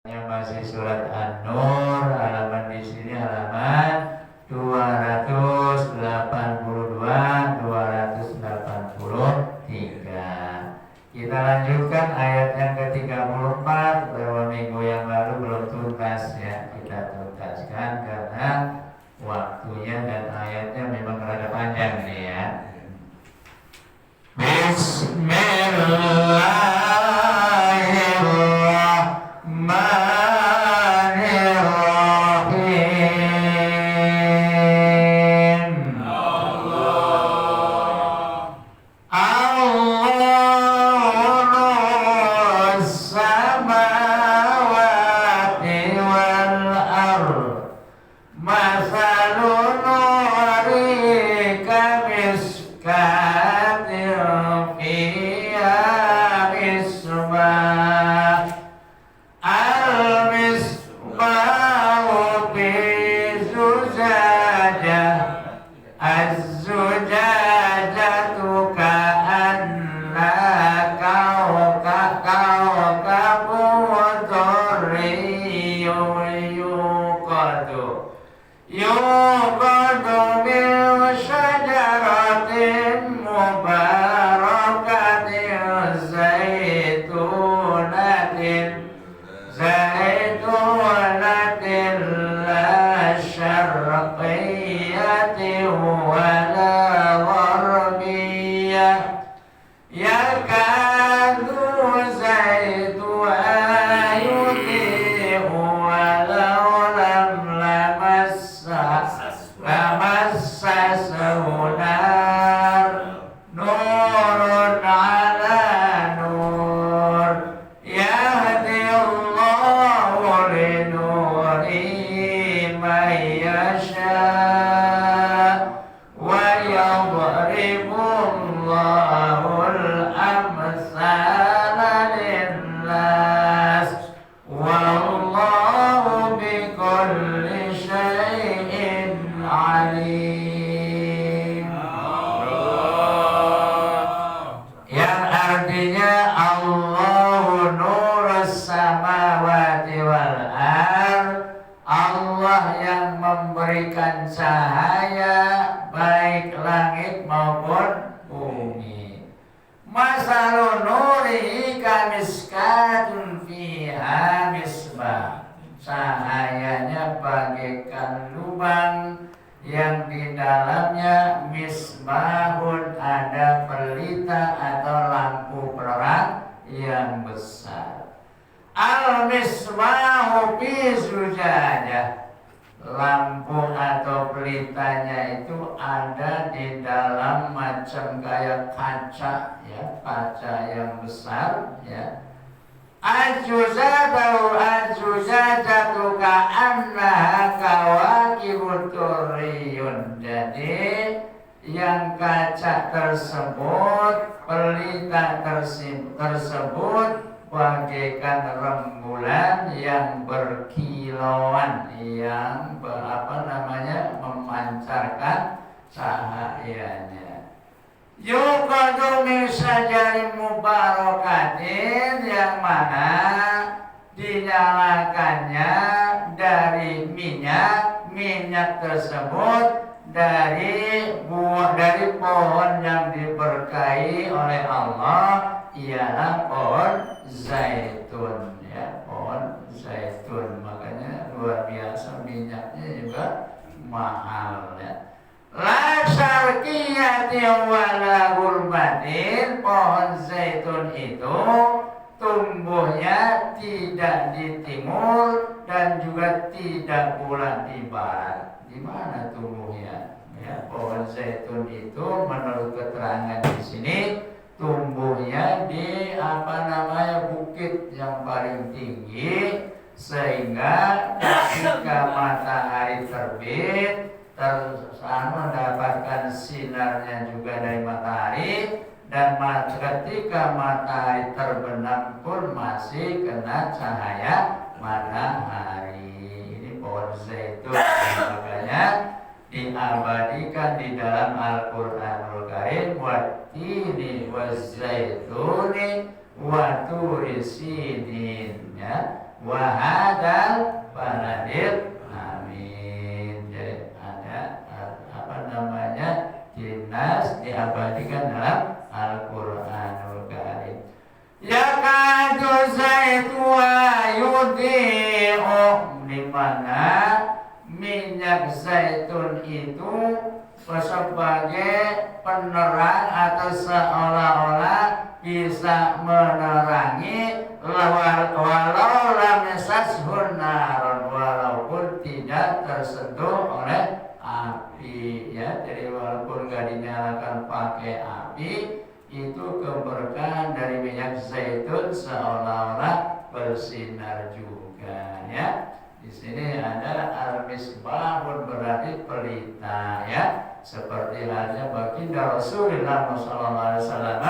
Yang masih surat An-Nur, halaman di sini halaman 282, 283. Kita lanjutkan ayat yang ke-34. Beberapa minggu yang lalu belum tuntas ya, kita tuntaskan karena waktunya dan ayatnya memang rada panjang nih ya. Bismillahirrahmanirrahim. Allahu samawati wal ardh. Masalun nurika miskatin fiha misbah. Al-misbahu fi zujajah. Az-zujajatu ka'anna kawkabun durriyun yuqadu min syajaratin mubarakatin zaitunatin la syarqiyatin wala gharbiyah yakadu zaituha yudhi'u walau lam lamassahu nar nurun ala nur yahdi Allahu linurihi man yasha wa yadribu Allahul amsala linnas wallahu bikulli syai'in alim. Yang artinya Allahu nurus samawati wal ardh, Allah yang memberikan cahaya baik langit maupun bumi. Masalun nurihi kamiskatun fiha misbah. Cahayanya bagaikan lubang yang di dalamnya misbahun, ada pelita atau lampu penerang yang besar. Al-misbahu fi zujajah. Lampu atau pelitanya itu ada di dalam macam kayak kaca ya, kaca yang besar ya. Ajuzatu ka'annaha kawakibut durriyun. Jadi yang kaca tersebut, pelita tersebut bagaikan rembulan yang berkilauan, yang memancarkan cahayanya. Yuqadu min syajarin mubarakatin, yang mana dinyalakannya dari minyak tersebut dari pohon yang diberkahi oleh Allah, ialah pohon zaitun ya, pohon zaitun. Makanya luar biasa minyaknya juga mahal ya. La syarqiyatin wala ghurbatin. Pohon zaitun itu tumbuhnya tidak di timur dan juga tidak pula di barat. Di mana tumbuhnya? Ya, pohon zaitun itu menurut keterangan di sini tumbuhnya di bukit yang paling tinggi, sehingga ketika matahari terbit mendapatkan sinarnya juga dari matahari, dan ketika matahari terbenam pun masih kena cahaya matahari. Ini pohon zaitun, makanya diabadikan di dalam Al-Qur'anul Karim, wattini wazzaituni wa turi sinin ya wa hadzal baladil amin. Jadi ada apa namanya dinas diabadikan dalam Al-Qur'anul Karim. Ya kadu zaitu wa yudhi'u, di mana minyak zaitun itu sebagai penerang atau seolah-olah bisa menerangi walau lam yasashun naron, walaupun tidak tersentuh oleh api ya. Jadi walaupun nggak dinyalakan pakai api, itu keberkahan dari minyak zaitun seolah-olah bersinar juga ya. Di sini ada al-misbahun berarti pelita ya, seperti halnya baginda Rasulullah SAW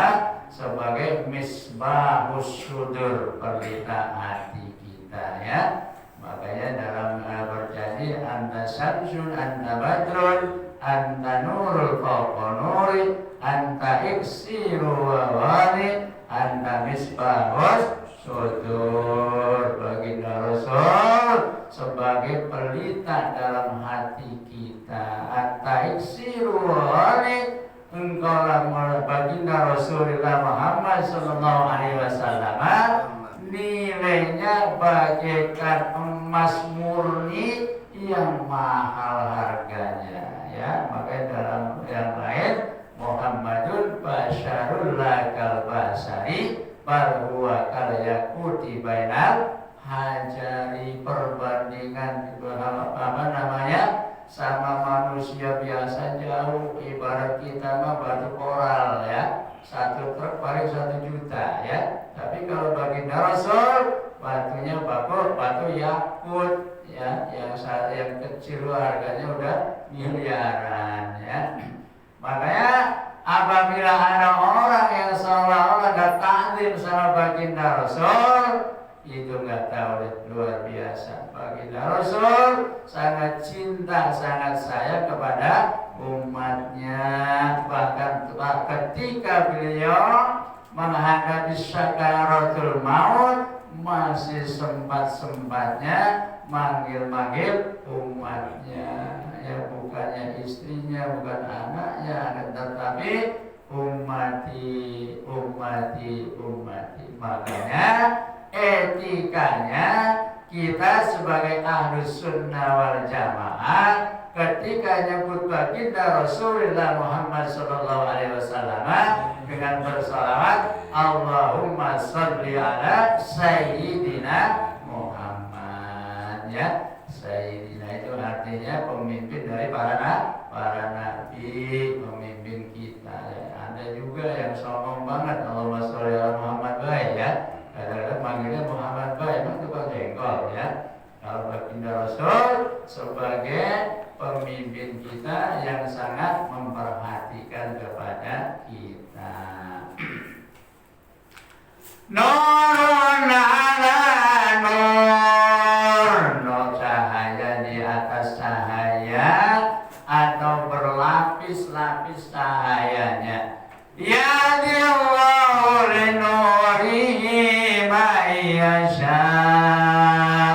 sebagai misbahus sudur, pelita hati kita ya. Makanya dalam berjanji anta syamsun anta badrun anta nurul fawqa nuri anta iksiru wa wali anta misbahus sudur. Baginda Rasul sebagai pelita dalam hati kita. Anta iksiru wa wali, engkaulah baginda Rasulullah Muhammad sallallahu alaihi wasallam, nilainya bagaikan emas murni yang mahal harganya ya. Makanya dalam yang lain Muhammadun basyarul lakal basari bal huwa kal yaquti bainal hajari. Perbandingan apa namanya sama manusia biasa jauh, ibarat kita mah batu koral ya, satu truk paling 1 juta ya. Tapi kalau baginda Rasul batunya batu yakut ya, yang kecil harganya udah miliaran ya. Makanya apabila ada orang yang seolah-olah gak taklim sama baginda Rasul, itu gak tahu luar biasa. Baginda Rasul sangat cinta, sangat sayang kepada umatnya. Bahkan ketika beliau menghadapi sakaratul maut, masih sempat-sempatnya manggil-manggil umatnya ya, bukannya istrinya, bukan anaknya, tetapi ummati. Makanya etikanya kita sebagai ahlus sunnah wal jamaah ketika nyebut baginda Rasulullah Muhammad sallallahu alaihi wasallam dengan bersalawat Allahumma sholli ala sayyidina Muhammad ya. Sayyidina itu artinya pemimpin dari para nabi, pemimpin kita ya. Ada juga yang sombong banget Allahumma sholli ala Muhammad baik ya, kadang-kadang manggilnya Muhammad baik, memang tukang jengkol ya. Kalau baginda Rasul sebagai pemimpin kita yang sangat memperhatikan kepada kita. Nurun ala nur, nur cahaya di atas cahaya atau berlapis-lapis cahayanya. Ya Allahu li nurihi ma yasha,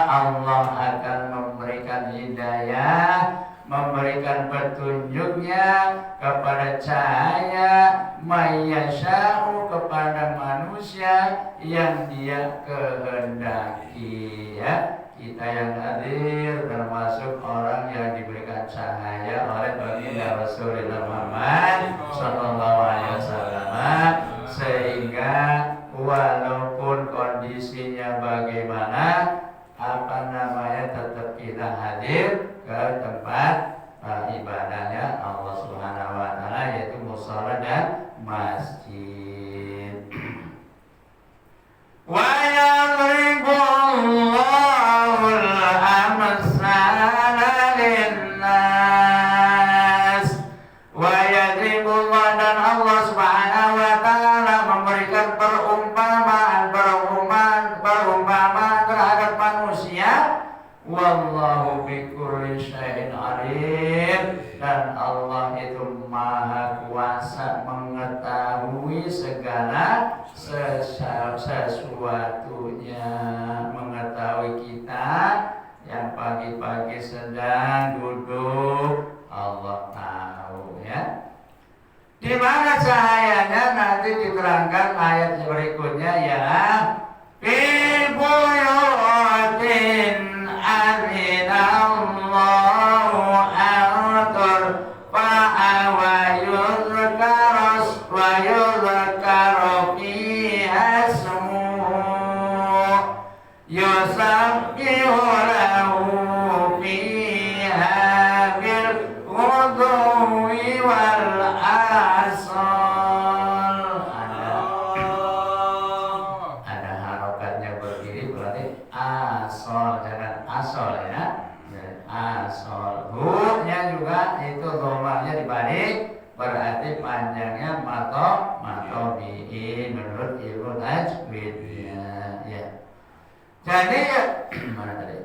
Allah akan memberikan hidayah, memberikan petunjuknya kepada cahaya mayyasha'u, kepada manusia yang dia kehendaki ya. Kita yang hadir termasuk orang yang diberikan cahaya oleh baginda Rasulullah Muhammad sallallahu alaihi wasallam, sehingga walaupun kondisinya bagaimana apa namanya tetap kita hadir ke tempat ibadahnya Allah Subhanahu wa taala, yaitu mushola dan masjid. Wa yadribullahul amsala linnas, wa yadribullah, dan Allah Subhanahu wa taala memberikan perumpamaan terhadap manusia Wallahu bikulli syai'in alim, dan Allah itu maha kuasa mengetahui segala sesuatunya. Mengetahui kita yang pagi-pagi sedang duduk, Allah tahu ya. Di mana cahayanya nanti diterangkan ayat berikutnya ya. Fi buyutin adzinallahu an turfa'a wa yuzkaru fiha ismuhu yusabbihu lahu fiha bil ghudwi wal asal. Ada harokatnya berdiri berarti asal, jangan asal ya. Asal. Hu-nya juga itu dhamanya dibalik, berarti panjangnya matobi'in menurut ilmu tajwidnya ya. Jadi mana tadi?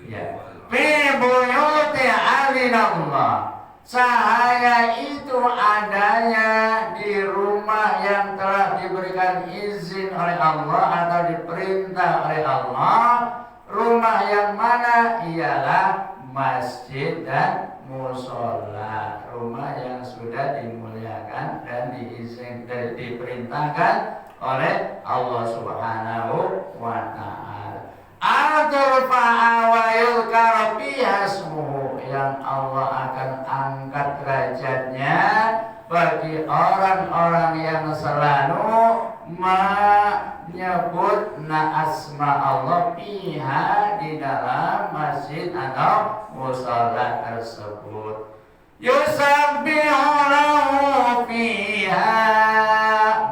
Ya. Fi buyuti adzinallah. Cahaya itu adanya di rumah yang telah diberikan izin oleh Allah atau diperintah oleh Allah. Rumah yang mana? Ialah masjid dan musola. Rumah yang sudah dimuliakan dan diperintahkan oleh Allah Subhanahu wa ta'ala. Al-turfa'a wa yuzkaru fiha ismuhu, yang Allah akan angkat derajatnya bagi orang-orang yang selalu menyebut asma Allah fiha, di dalam masjid atau mushola tersebut. Yusabbihu lahu fiha,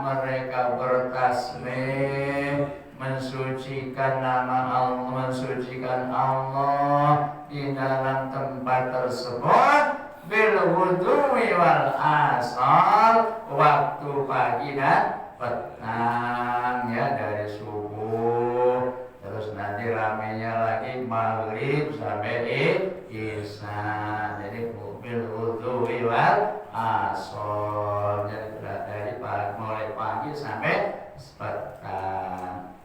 mereka bertasbih mensucikan nama Allah, mensucikan Allah di dalam tempat tersebut bil ghudwi wal asal, waktu pagi dan petang ya, dari subuh terus nanti ramenya lagi maghrib sampai isya. Jadi bil ghudwi wal asal, jadi dari mulai pagi sampai petang.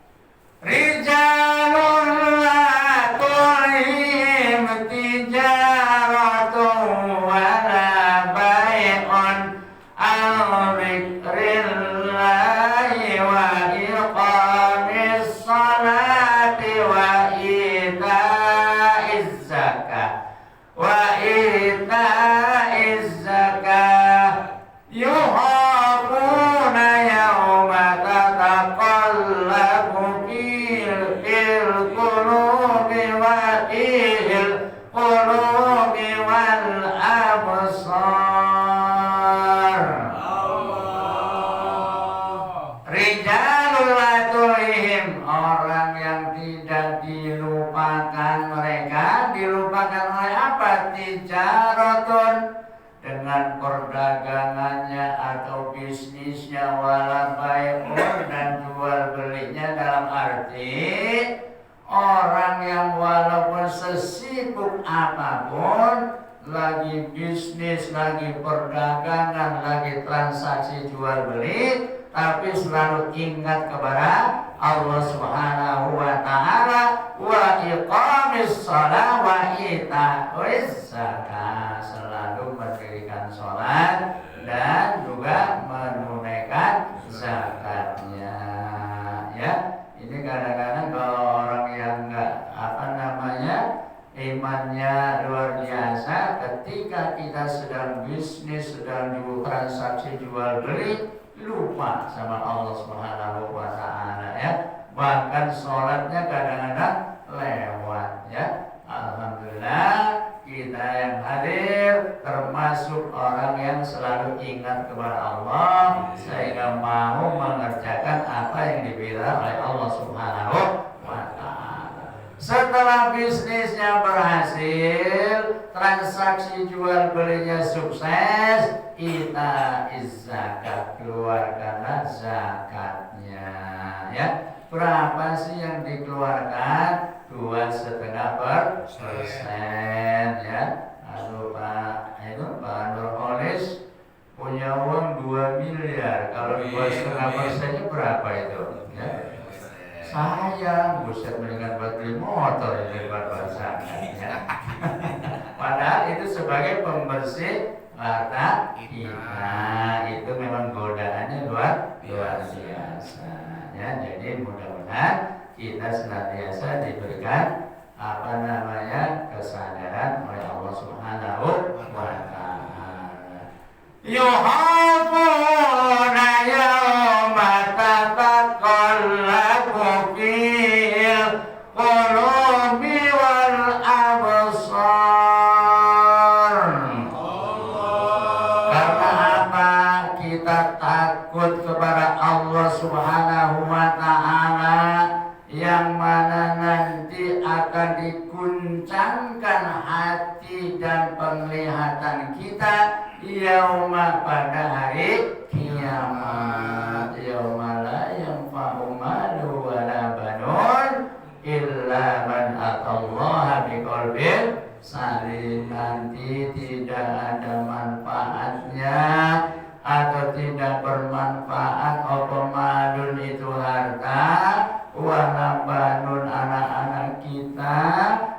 Rijalun la tulhim tijaratun wala bai'un an dzikrillahi wa iqamis salati wa ita'iz zakah yuhafuna yawma tataqallabu fil qulubi wal absar. Rijalul la tulhim, orang yang tidak dilupakan mereka. Dilupakan oleh apa? Tijaratun, dengan perdagangannya atau bisnisnya, wala bai'un, dan jual belinya, dalam arti orang yang walaupun sesibuk apapun, lagi bisnis, lagi perdagangan, lagi transaksi jual beli, tapi selalu ingat kepada Allah Subhanahu wa ta'ala, wa iqamis shalah wa ita'iz zakah, selalu mendirikan sholat dan juga menunaikan zakatnya ya. Ini kadang-kadang kalau orang yang enggak imannya luar biasa, ketika kita sedang bisnis, sedang transaksi jual beli, lupa sama Allah Subhanahu wa ta'ala ya. Bahkan sholatnya kadang-kadang lewat ya. Alhamdulillah kita yang hadir termasuk orang yang selalu ingat kepada Allah, sehingga mau mengerjakan apa yang dibilang oleh Allah Subhanahu wa ta'ala. Setelah bisnisnya berhasil, transaksi jual belinya sukses, ita zakat, keluarkanlah zakatnya ya. berapa sih yang dikeluarkan? 2,5% ya. Lalu Pak Nurholis punya uang 2 miliar. Kalau 2,5%-nya berapa itu? Ya. Sayang, buset, mendingan buat beli motor daripada zakat ya. Padahal itu sebagai pembersih harta kita, itu memang godaannya luar biasa ya. Jadi mudah-mudahan kita senantiasa diberikan kesadaran oleh Allah Subhanahu wa taala. Yuhafuna yawma tataqallabu fil qulubi wal absar. Karena apa? Kita takut kepada Allah Subhanahu wa taala, yang mana nanti akan diguncangkan hati dan penglihatan kita yauma, pada hari kiamat. Yauma la yanfa'u malu wala banun illa man atallaha biqalbin salim. Nanti tidak ada manfaatnya atau tidak bermanfaat apa malun itu harta, wala banun anak-anak kita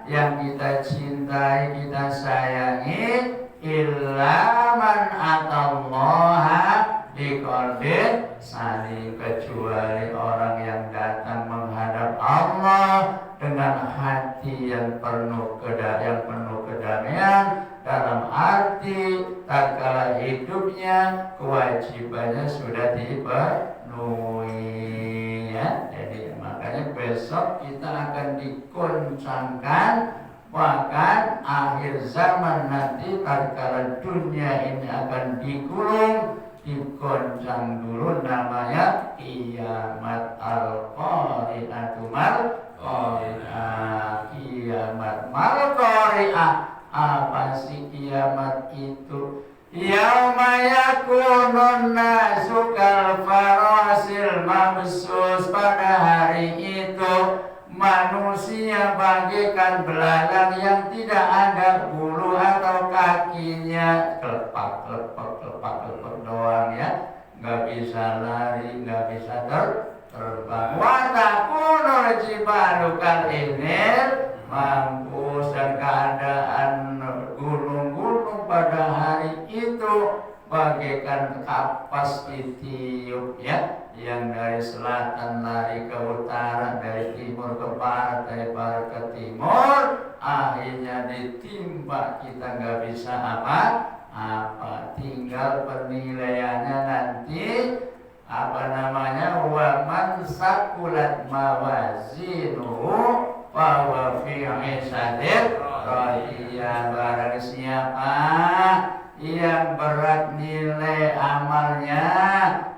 yang kita cintai, kita sayangi, illa man atallaha biqalbin salim, kecuali orang yang datang menghadap Allah dengan hati yang penuh kedamaian, dalam arti tatkala hidupnya kewajibannya sudah dipenuhi ya. Jadi makanya besok kita akan dikoncangkan, bahkan akhir zaman nanti tatkala dunia ini akan dikulung, dikoncang dulu, namanya kiamat. Al-qari'atu mal-qari'ah. Kiamat mal-qari'ah. Apa sih kiamat itu? Yauma yakunun nasu kal farasil mabsus. Pada hari itu manusia bagaikan belalang yang tidak ada bulu atau kakinya, kelepak doang ya, nggak bisa lari, nggak bisa terbang. Wa takunul jibalu kal inil, mampus, dan keadaan gunung-gunung pada hari itu bagaikan kapas ditiup ya, yang dari selatan lari ke utara, dari timur ke barat, dari barat ke timur, akhirnya ditimpa, kita nggak bisa apa. Tinggal penilaiannya nanti wa man sakulat mawazinuhu wa huwa fi 'ishatin radiyah. Barang siapa yang berat nilai amalnya,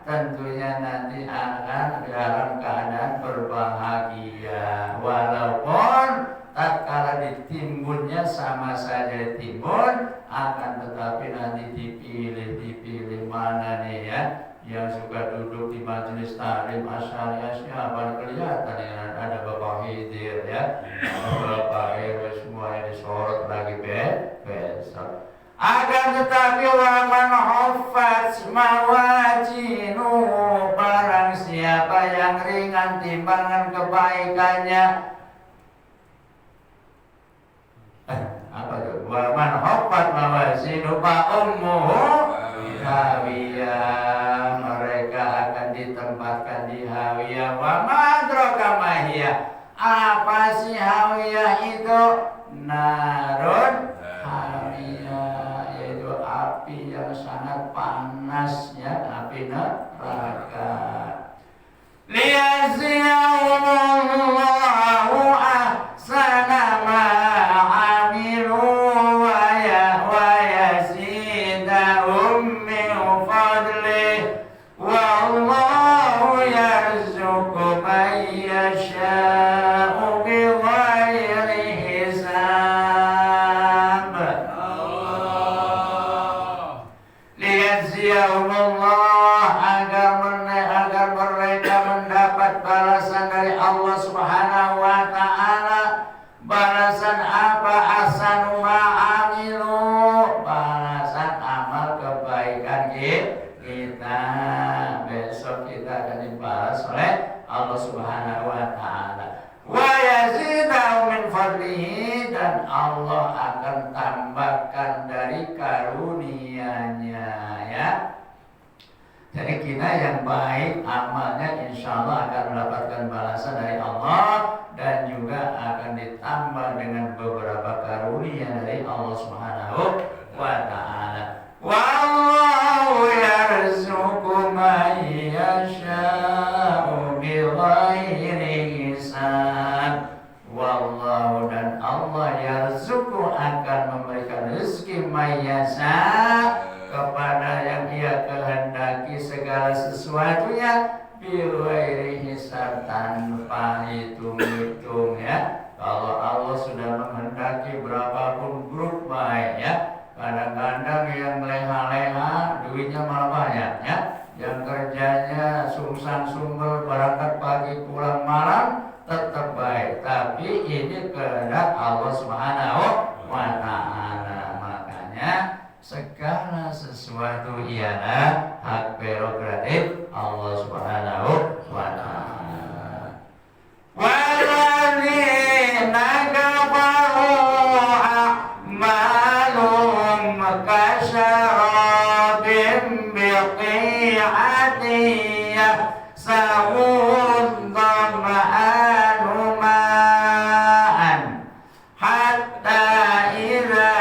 tentunya nanti akan dalam keadaan berbahagia. Walaupun tatkala ditimbunnya sama saja ditimbun, akan tetapi nanti dipilih mana nih ya, yang suka duduk di majelis taklim asyariah siapa, kelihatan ya, ada Bapak Hidir ya, Bapak RW, semua yang disorot lagi besok. Akan tetapi waman hafaz mawazinu, barang siapa yang ringan timbangan kebaikannya, waman hafaz mawazinu fa ummuhu hawiyah, mereka akan ditempatkan di hawiyah. Wa madraka mahiyah, apa sih hawiyah itu? Narun hawiyah, yaitu api yang sangat panas ya, api neraka. Liyaziyahumullahu ahsana ma amilu wa yazidahum min fadlih, wallahu yarzuqu man yasha'u bighairi hisab. fadlihi, dan Allah akan tambahkan dari karunia-Nya, ya. Jadi kita yang baik amalnya insya Allah akan mendapatkan balasan dari Allah, dan juga akan ditambah dengan beberapa karunia dari Allah Subhanahu wa ta'ala. Wallahu yarzuqu man yasha'u bighairi hisab. Wallahu, dan Allah yarzuqu akan memberikan rezeki man yasha' kepada yang Ia kehendaki segala sesuatunya bighairi hisab, tanpa hitung-hitung, ya. Kalau Allah sudah menghendaki berapapun grup baik, ya. Kadang-kadang yang leha-leha duitnya malah banyak, ya. Yang kerjanya sungsang sumbel berangkat pagi pulang malam tetap baik, tapi ini kehendak Allah Subhanahu wa ta'ala. Makanya segala sesuatu ialah hak prerogatif Allah Subhanahu wa ta'ala. Walladzina kafaru a'maluhum kasarabin biqi'atin yahsabuhu dhama'anu ma'an hatta idza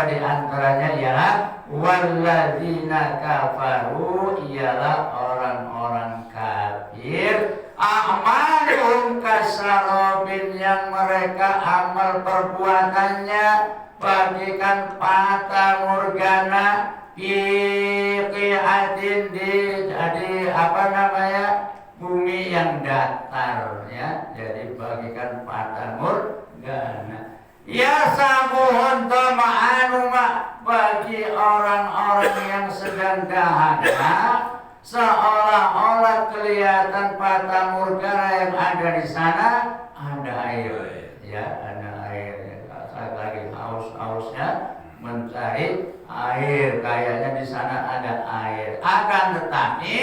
di antaranya ialah walladzina kafaru, ialah orang-orang kafir, a'maluhum kasarabin, yang mereka amal perbuatannya bagikan fata morgana qi'atin, jadi bumi yang datar, ya. Jadi bagikan fata morgana. Ya sabuhun tama'anu, bagi orang-orang yang sedang dahaga, seolah-olah kelihatan fata morgana yang ada di sana ada air, ya, ada air. Saat lagi haus-hausnya mencari air, kayaknya di sana ada air. Akan tetapi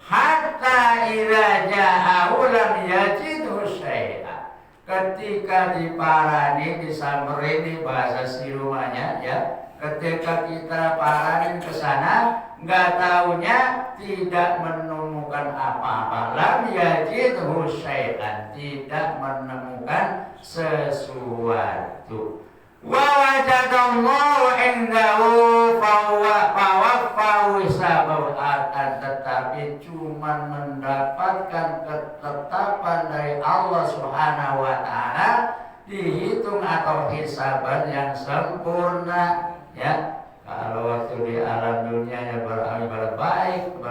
hatta idza ja'ahu lam yajidhu syai'an, ketika diparani, disamperin, bahasa silumanya, ya. Ketika kita paranin ke sana, nggak taunya tidak menemukan apa-apa. Lam yajidhu syai'an, tidak menemukan sesuatu. Wa wajadallahu indahu fawaffahu hisabahu, akan tetapi cuma mendapatkan ketetapan dari Allah Subhanahu wa ta'ala, dihitung atau hisaban yang sempurna, ya. Kalau waktu di alam dunianya beramal baik,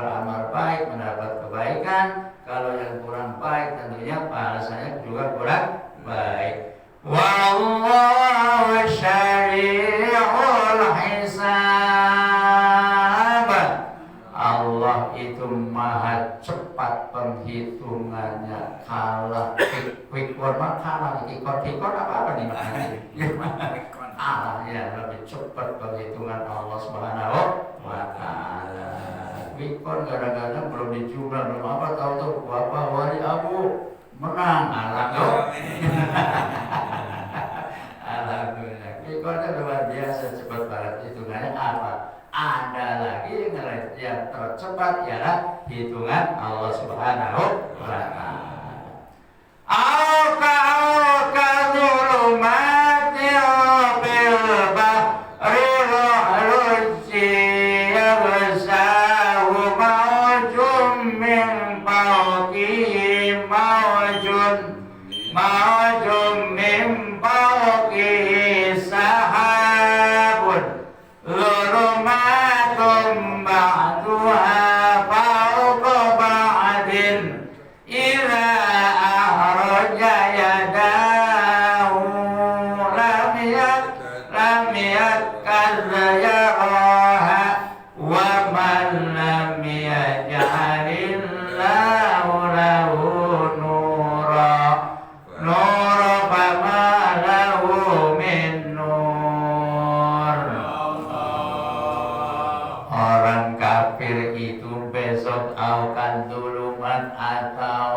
mendapat kebaikan. Kalau yang kurang baik tentunya balasannya juga kurang baik. Wallahu syari'ul hisab. Allah itu maha cepat penghitungannya. Kalah quick-quick-on kalah kikon apa nih maknanya? Allah, ya, lebih cepat penghitungan Allah Subhanahu wa ta'ala. Quick-on kadang-kadang belum dijumlah, belum apa, tahu Bapak Wali Abu menang, alhamdulillah. Alhamdulillah. Quick-onnya luar biasa cepat banget hitungannya. Apa? Ada lagi yang tercepat ialah hitungan Allah Subhanahu wa ta'ala. Auka zulumati bil bahri rujji yaghsahu mawjun min fawqihi mawjun min fawqihi sahabun zulumatun ba'duha kafir itu besok akan duluman atau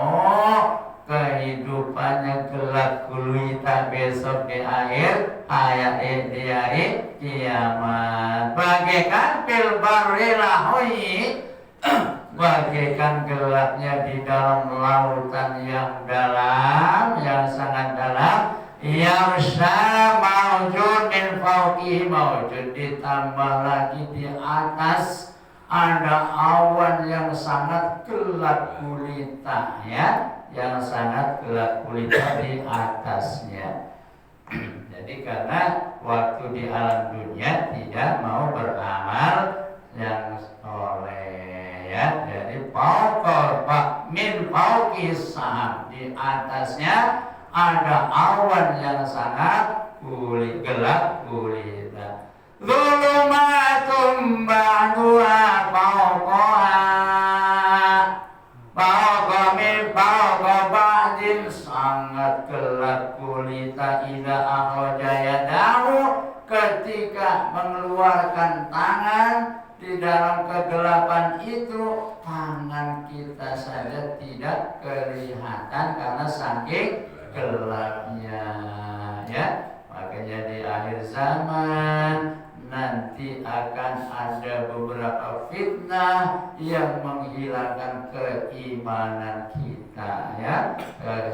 kehidupannya gelap gulita besok di akhir di hari kiamat. Bagaikan fil barri lahoyi, bagaikan gelapnya di dalam lautan yang dalam, yang sangat dalam. Yarsha maujud min fauqihi maujud, ditambah lagi di atas ada awan yang sangat gelap gulita, ya, yang sangat gelap gulita di atasnya. Jadi karena waktu di alam dunia tidak mau beramal yang soleh, ya, jadi min fauqis sahab, di atasnya ada awan yang sangat gelap gulita. Zulumatum ba'duha fawqaha min fawqa ba'din, sangat gelap gulita. Idza akhraja yadahu, ketika mengeluarkan tangan di dalam kegelapan itu, tangan kita saja tidak kelihatan karena saking gelapnya, ya. Makanya di akhir zaman nanti akan ada beberapa fitnah yang menghilangkan keimanan kita, ya.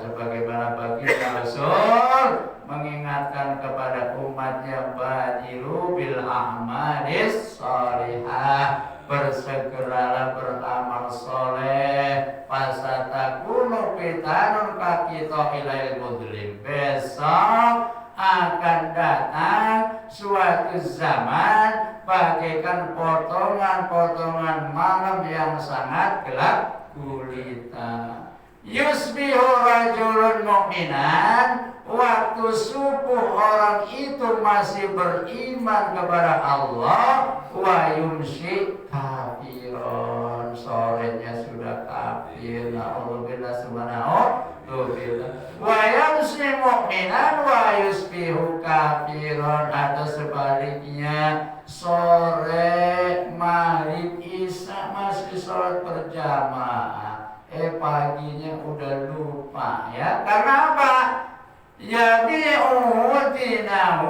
Sebagaimana baginda Rasul mengingatkan kepada umatnya, badiru bil a'malis shalihah, bersegeralah beramal soleh, fasatakunu fitanun kakito ilail mudlim, besok akan datang suatu zaman bagaikan potongan-potongan malam yang sangat gelap gulita. Yusbihu rajulun mu'minan, waktu subuh orang itu masih beriman kepada Allah, wa yumsi kafiron, sorenya sudah kafir, na'udzubillah subhanahu wa yumsi mu'minan wa yusbihu kafiron, atau sebaliknya sore maghrib isya masih sholat berjamaah, paginya udah lupa, ya. Karena apa? Ya bi'udinahu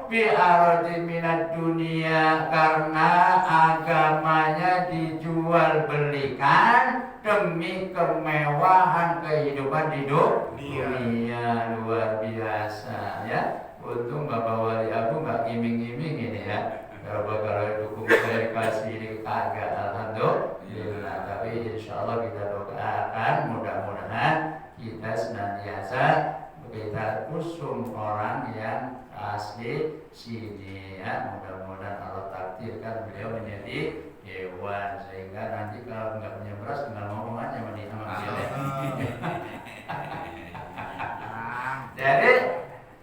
bi'aradi minat dunia, karena agamanya dijual belikan demi kemewahan kehidupan di dunia. Luar biasa, ya. Untung Bapak Wali Abu nggak giming-giming ini, ya. Kalau dukung saya kasih ini kagak, alhamdulillah. Tapi insya Allah kita doakan mudah-mudahan kita senantiasa kita usung orang yang asli sini, ya. Mudah-mudahan Allah takdirkan beliau menjadi hewan, sehingga nanti kalau nggak punya beras tinggal ngomong aja sama beliau.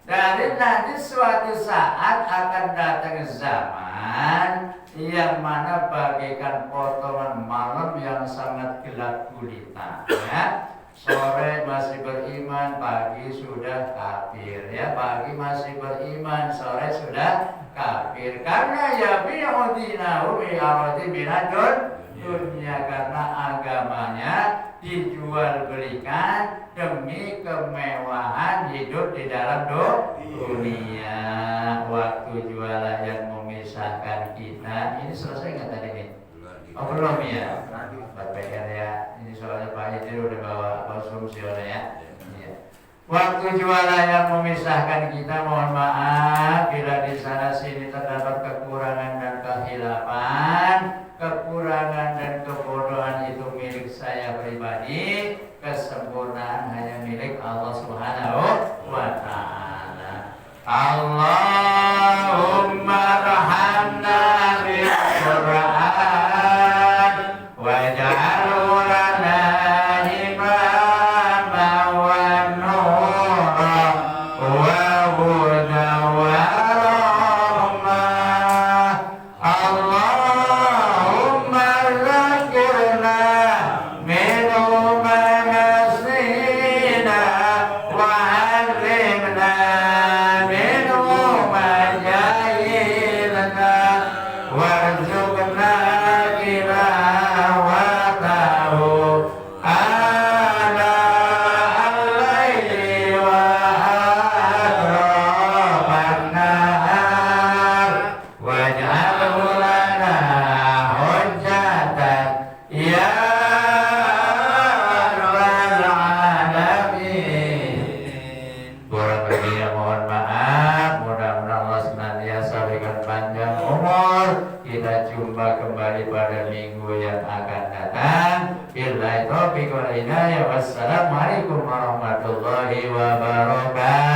Jadi nanti suatu saat akan datang zaman yang mana bagaikan potongan malam yang sangat gelap gulita, ya. Sore masih beriman, pagi sudah kafir, ya. Pagi masih beriman, sore sudah kafir. Karena ya bi'udinahu bi'aradi minadun dunia, karena agamanya dijual belikan demi kemewahan hidup di dalam dunia. Waktu jualan yang memisahkan kita ini selesai nggak tadi nih? Oh belum, ya. Buat PR, ya. Ini soalnya Pak Hidir udah bawa konsumsi oleh, ya. Waktu jualan yang memisahkan kita, mohon maaf bila di sana sini terdapat kekurangan dan kehilapan. Kekurangan dan kebodohan itu milik saya pribadi, kesempurnaan hanya milik Allah Subhanahu wa ta'ala. Allahumma rahamna bil Qur'an waj'alhu lana imaman wa nura wa hudan wa rahmah. Allahumma zakirna minhu ma nasina wa 'allimna minhu yang akan datang. Billahi taufiq wal hidayah. Wassalamualaikum warahmatullahi wabarakatuh.